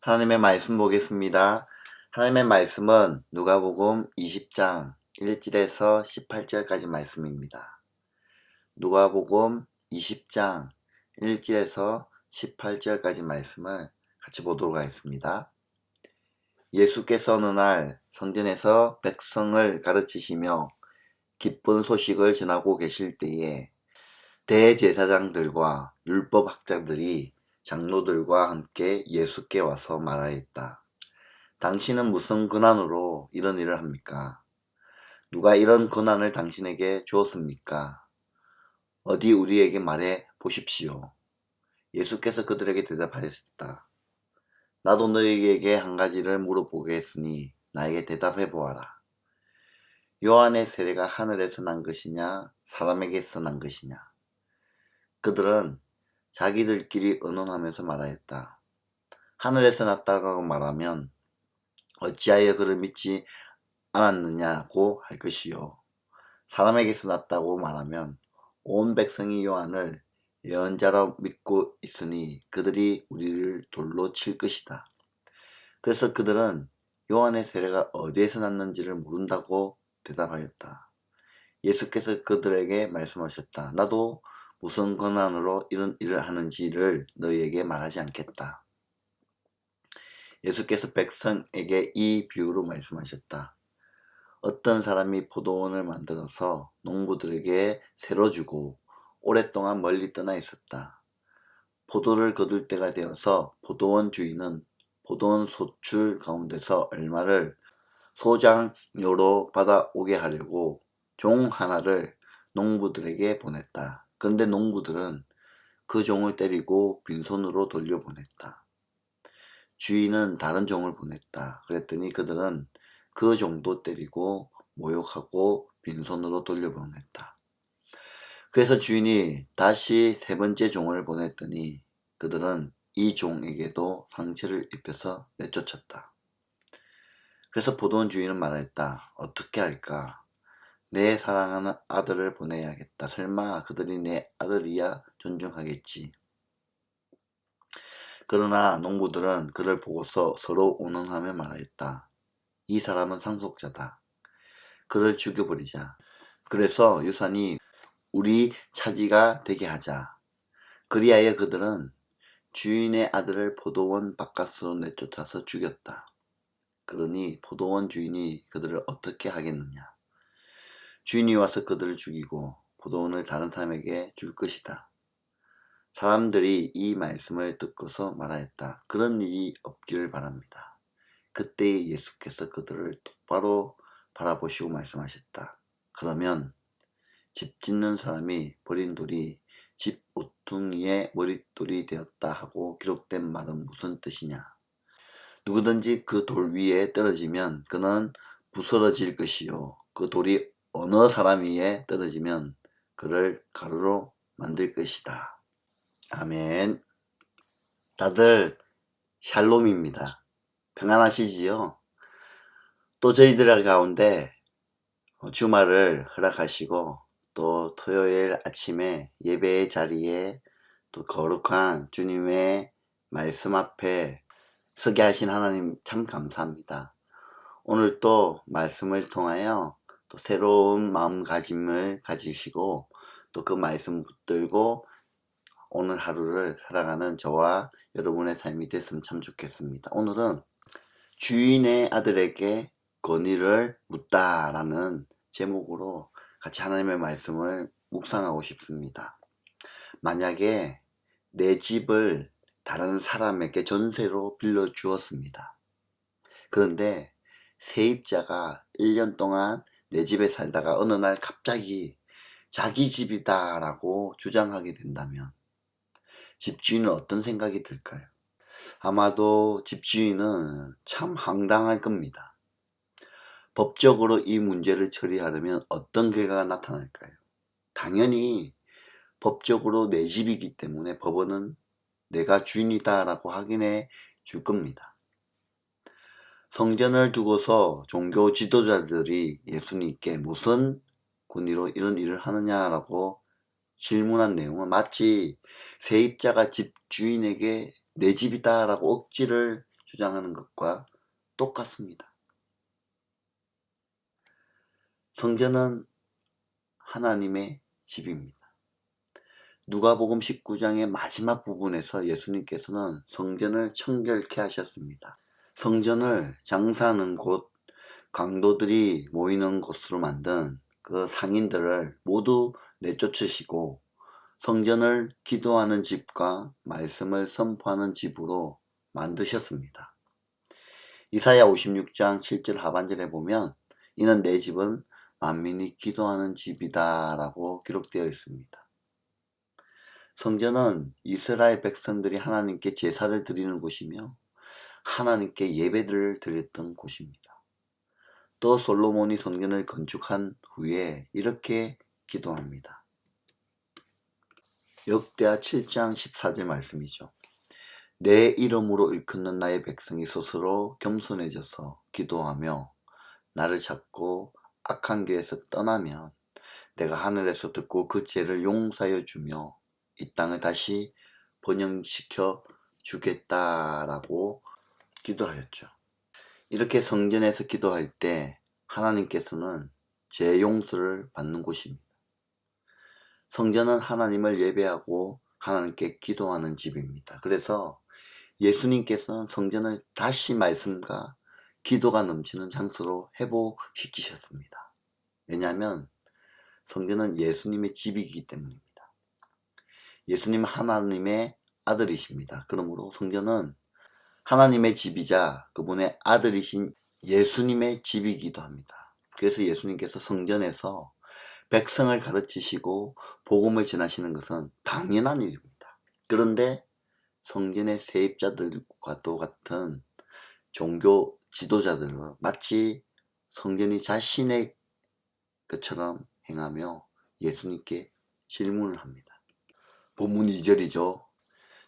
하나님의 말씀 보겠습니다. 하나님의 말씀은 누가복음 20장 1절에서 18절까지 말씀입니다. 누가복음 20장 1절에서 18절까지 말씀을 같이 보도록 하겠습니다. 예수께서 어느 날 성전에서 백성을 가르치시며 기쁜 소식을 전하고 계실 때에 대제사장들과 율법학자들이 장로들과 함께 예수께 와서 말하였다. 당신은 무슨 권한으로 이런 일을 합니까? 누가 이런 권한을 당신에게 주었습니까? 어디 우리에게 말해 보십시오. 예수께서 그들에게 대답하였다. 나도 너희에게 한 가지를 물어보겠으니 나에게 대답해 보아라. 요한의 세례가 하늘에서 난 것이냐 사람에게서 난 것이냐? 그들은 자기들끼리 의논하면서 말하였다. 하늘에서 났다고 말하면 어찌하여 그를 믿지 않았느냐고 할 것이요. 사람에게서 났다고 말하면 온 백성이 요한을 예언자로 믿고 있으니 그들이 우리를 돌로 칠 것이다. 그래서 그들은 요한의 세례가 어디에서 났는지를 모른다고 대답하였다. 예수께서 그들에게 말씀하셨다. 나도 무슨 권한으로 이런 일을 하는지를 너희에게 말하지 않겠다. 예수께서 백성에게 이 비유로 말씀하셨다. 어떤 사람이 포도원을 만들어서 농부들에게 새로 주고 오랫동안 멀리 떠나 있었다. 포도를 거둘 때가 되어서 포도원 주인은 포도원 소출 가운데서 얼마를 소장료로 받아오게 하려고 종 하나를 농부들에게 보냈다. 그런데 농부들은 그 종을 때리고 빈손으로 돌려보냈다. 주인은 다른 종을 보냈다. 그랬더니 그들은 그 종도 때리고 모욕하고 빈손으로 돌려보냈다. 그래서 주인이 다시 세 번째 종을 보냈더니 그들은 이 종에게도 상처를 입혀서 내쫓았다. 그래서 포도원 주인은 말했다. 어떻게 할까? 내 사랑하는 아들을 보내야겠다. 설마 그들이 내 아들이야 존중하겠지. 그러나 농부들은 그를 보고서 서로 의논하며 말하였다. 이 사람은 상속자다. 그를 죽여버리자. 그래서 유산이 우리 차지가 되게 하자. 그리하여 그들은 주인의 아들을 포도원 바깥으로 내쫓아서 죽였다. 그러니 포도원 주인이 그들을 어떻게 하겠느냐. 주인이 와서 그들을 죽이고 포도원을 다른 사람에게 줄 것이다. 사람들이 이 말씀을 듣고서 말하였다. 그런 일이 없기를 바랍니다. 그때 예수께서 그들을 똑바로 바라보시고 말씀하셨다. 그러면 집 짓는 사람이 버린 돌이 집 모퉁이의 머릿돌이 되었다 하고 기록된 말은 무슨 뜻이냐? 누구든지 그 돌 위에 떨어지면 그는 부스러질 것이요. 그 돌이 어느 사람 위에 떨어지면 그를 가루로 만들 것이다. 아멘. 다들 샬롬입니다. 평안하시지요? 또 저희들 가운데 주말을 허락하시고 또 토요일 아침에 예배의 자리에 또 거룩한 주님의 말씀 앞에 서게 하신 하나님 참 감사합니다. 오늘 또 말씀을 통하여 또 새로운 마음가짐을 가지시고 또 그 말씀 붙들고 오늘 하루를 살아가는 저와 여러분의 삶이 됐으면 참 좋겠습니다. 오늘은 주인의 아들에게 권위를 묻다라는 제목으로 같이 하나님의 말씀을 묵상하고 싶습니다. 만약에 내 집을 다른 사람에게 전세로 빌려주었습니다. 그런데 세입자가 1년 동안 내 집에 살다가 어느 날 갑자기 자기 집이다 라고 주장하게 된다면 집주인은 어떤 생각이 들까요? 아마도 집주인은 참 황당할 겁니다. 법적으로 이 문제를 처리하려면 어떤 결과가 나타날까요? 당연히 법적으로 내 집이기 때문에 법원은 내가 주인이다 라고 확인해 줄 겁니다. 성전을 두고서 종교 지도자들이 예수님께 무슨 권위로 이런 일을 하느냐라고 질문한 내용은 마치 세입자가 집주인에게 내 집이다 라고 억지를 주장하는 것과 똑같습니다. 성전은 하나님의 집입니다. 누가복음 19장의 마지막 부분에서 예수님께서는 성전을 청결케 하셨습니다. 성전을 장사하는 곳, 강도들이 모이는 곳으로 만든 그 상인들을 모두 내쫓으시고 성전을 기도하는 집과 말씀을 선포하는 집으로 만드셨습니다. 이사야 56장 7절 하반절에 보면 이는 내 집은 만민이 기도하는 집이다 라고 기록되어 있습니다. 성전은 이스라엘 백성들이 하나님께 제사를 드리는 곳이며 하나님께 예배를 드렸던 곳입니다. 또 솔로몬이 성전을 건축한 후에 이렇게 기도합니다. 역대하 7장 14절 말씀이죠. 내 이름으로 일컫는 나의 백성이 스스로 겸손해져서 기도하며 나를 찾고 악한 길에서 떠나면 내가 하늘에서 듣고 그 죄를 용서하여 주며 이 땅을 다시 번영시켜 주겠다라고 기도하였죠. 이렇게 성전에서 기도할 때 하나님께서는 죄 용서를 받는 곳입니다. 성전은 하나님을 예배하고 하나님께 기도하는 집입니다. 그래서 예수님께서는 성전을 다시 말씀과 기도가 넘치는 장소로 회복시키셨습니다. 왜냐하면 성전은 예수님의 집이기 때문입니다. 예수님은 하나님의 아들이십니다. 그러므로 성전은 하나님의 집이자 그분의 아들이신 예수님의 집이기도 합니다. 그래서 예수님께서 성전에서 백성을 가르치시고 복음을 전하시는 것은 당연한 일입니다. 그런데 성전의 세입자들과도 같은 종교 지도자들은 마치 성전이 자신의 것처럼 행하며 예수님께 질문을 합니다. 본문 2절이죠.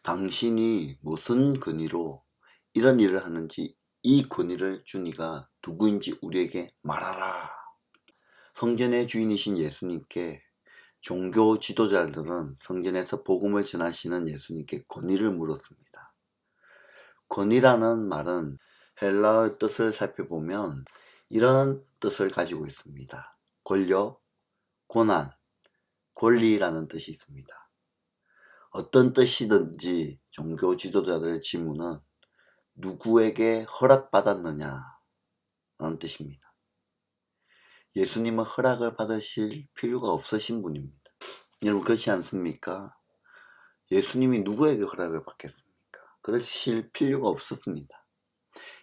당신이 무슨 권위로 이런 일을 하는지 이 권위를 준 이가 누구인지 우리에게 말하라. 성전의 주인이신 예수님께 종교 지도자들은 성전에서 복음을 전하시는 예수님께 권위를 물었습니다. 권위라는 말은 헬라어 뜻을 살펴보면 이런 뜻을 가지고 있습니다. 권력, 고난, 권리라는 뜻이 있습니다. 어떤 뜻이든지 종교 지도자들의 질문은 누구에게 허락받았느냐 라는 뜻입니다. 예수님은 허락을 받으실 필요가 없으신 분입니다. 여러분 그렇지 않습니까? 예수님이 누구에게 허락을 받겠습니까? 그러실 필요가 없었습니다.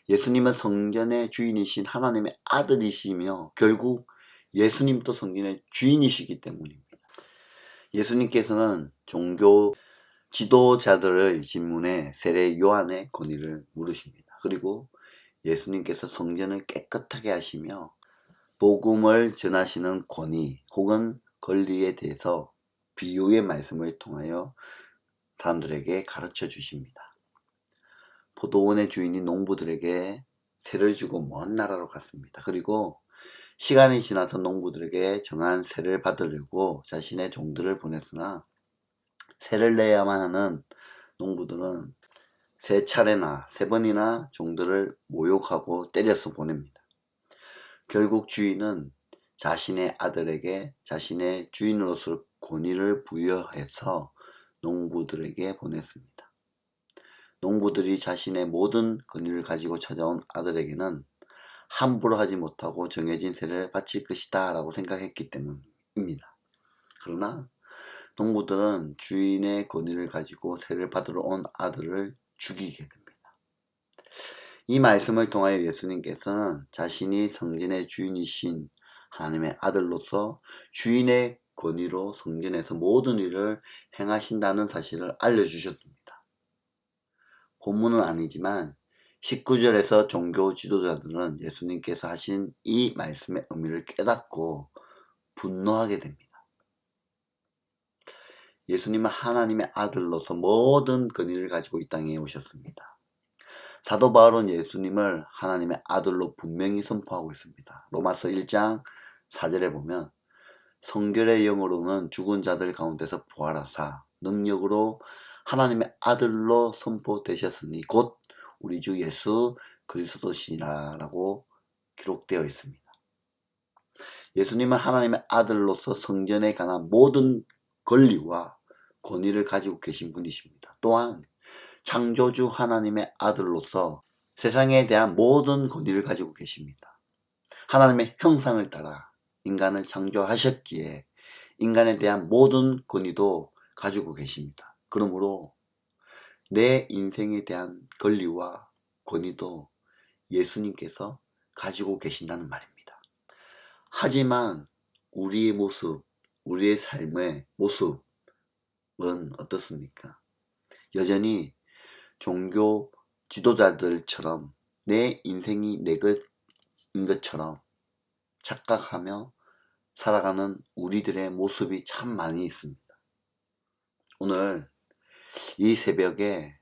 예수님은 성전의 주인이신 하나님의 아들이시며 결국 예수님도 성전의 주인이시기 때문입니다. 예수님께서는 종교 지도자들의 질문에 세례 요한의 권위를 물으십니다. 그리고 예수님께서 성전을 깨끗하게 하시며 복음을 전하시는 권위 혹은 권리에 대해서 비유의 말씀을 통하여 사람들에게 가르쳐 주십니다. 포도원의 주인이 농부들에게 세를 주고 먼 나라로 갔습니다. 그리고 시간이 지나서 농부들에게 정한 세를 받으려고 자신의 종들을 보냈으나 세를 내야만 하는 농부들은 세 차례나 세 번이나 종들을 모욕하고 때려서 보냅니다. 결국 주인은 자신의 아들에게 자신의 주인으로서 권위를 부여해서 농부들에게 보냈습니다. 농부들이 자신의 모든 권위를 가지고 찾아온 아들에게는 함부로 하지 못하고 정해진 세를 바칠 것이다 라고 생각했기 때문입니다. 그러나 농부들은 주인의 권위를 가지고 세를 받으러 온 아들을 죽이게 됩니다. 이 말씀을 통하여 예수님께서는 자신이 성전의 주인이신 하나님의 아들로서 주인의 권위로 성전에서 모든 일을 행하신다는 사실을 알려주셨습니다. 본문은 아니지만 19절에서 종교 지도자들은 예수님께서 하신 이 말씀의 의미를 깨닫고 분노하게 됩니다. 예수님은 하나님의 아들로서 모든 권위를 가지고 이 땅에 오셨습니다. 사도 바울은 예수님을 하나님의 아들로 분명히 선포하고 있습니다. 로마서 1장 4절에 보면 성결의 영으로는 죽은 자들 가운데서 부활하사 능력으로 하나님의 아들로 선포되셨으니 곧 우리 주 예수 그리스도시라고 기록되어 있습니다. 예수님은 하나님의 아들로서 성전에 관한 모든 권리와 권위를 가지고 계신 분이십니다. 또한 창조주 하나님의 아들로서 세상에 대한 모든 권위를 가지고 계십니다. 하나님의 형상을 따라 인간을 창조하셨기에 인간에 대한 모든 권위도 가지고 계십니다. 그러므로 내 인생에 대한 권리와 권위도 예수님께서 가지고 계신다는 말입니다. 하지만 우리의 모습, 우리의 삶의 모습은 어떻습니까? 여전히 종교 지도자들처럼 내 인생이 내 것인 것처럼 착각하며 살아가는 우리들의 모습이 참 많이 있습니다. 오늘 이 새벽에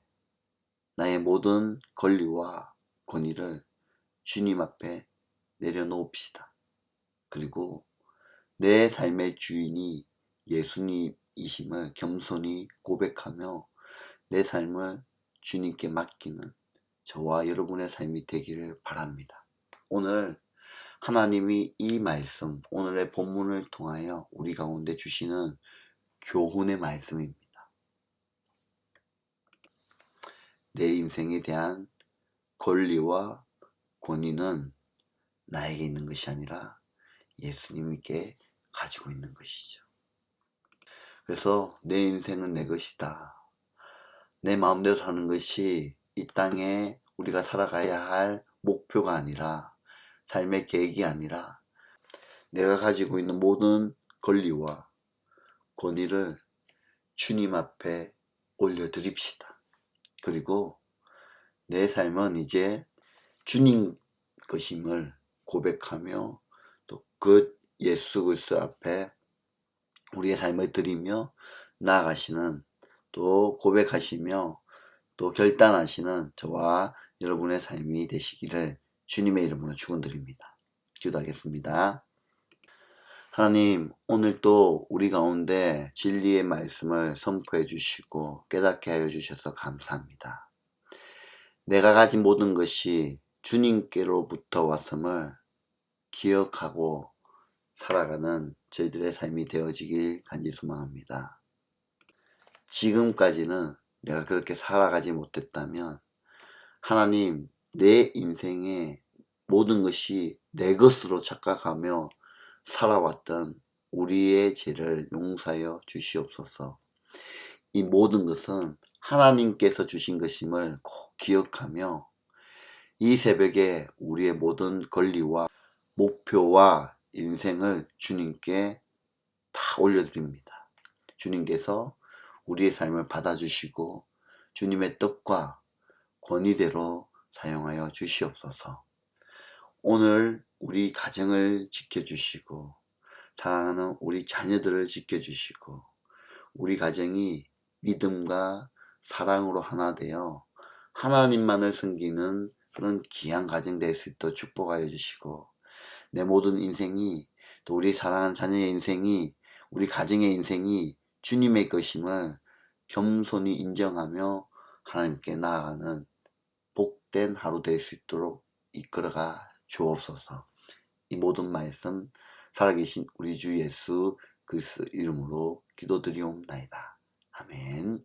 나의 모든 권리와 권위를 주님 앞에 내려놓읍시다. 그리고 내 삶의 주인이 예수님이심을 겸손히 고백하며 내 삶을 주님께 맡기는 저와 여러분의 삶이 되기를 바랍니다. 오늘 하나님이 이 말씀, 오늘의 본문을 통하여 우리 가운데 주시는 교훈의 말씀입니다. 내 인생에 대한 권리와 권위는 나에게 있는 것이 아니라 예수님께 가지고 있는 것이죠. 그래서 내 인생은 내 것이다. 내 마음대로 사는 것이 이 땅에 우리가 살아가야 할 목표가 아니라, 삶의 계획이 아니라 내가 가지고 있는 모든 권리와 권위를 주님 앞에 올려드립시다. 그리고 내 삶은 이제 주님 것임을 고백하며 또 그 예수 그리스도 앞에 우리의 삶을 드리며 나아가시는, 또 고백하시며 또 결단하시는 저와 여러분의 삶이 되시기를 주님의 이름으로 축원드립니다. 기도하겠습니다. 하나님, 오늘 또 우리 가운데 진리의 말씀을 선포해 주시고 깨닫게 하여 주셔서 감사합니다. 내가 가진 모든 것이 주님께로부터 왔음을 기억하고 살아가는 저희들의 삶이 되어지길 간절히 소망합니다. 지금까지는 내가 그렇게 살아가지 못했다면 하나님, 내 인생의 모든 것이 내 것으로 착각하며 살아왔던 우리의 죄를 용서하여 주시옵소서. 이 모든 것은 하나님께서 주신 것임을 꼭 기억하며 이 새벽에 우리의 모든 권리와 목표와 인생을 주님께 다 올려드립니다. 주님께서 우리의 삶을 받아주시고 주님의 뜻과 권위대로 사용하여 주시옵소서. 오늘 우리 가정을 지켜주시고 사랑하는 우리 자녀들을 지켜주시고 우리 가정이 믿음과 사랑으로 하나 되어 하나님만을 섬기는 그런 귀한 가정 될 수 있도록 축복하여 주시고 내 모든 인생이, 또 우리 사랑하는 자녀의 인생이, 우리 가정의 인생이 주님의 것임을 겸손히 인정하며 하나님께 나아가는 복된 하루 될 수 있도록 이끌어가 주옵소서. 이 모든 말씀 살아계신 우리 주 예수 그리스도 이름으로 기도드리옵나이다. 아멘.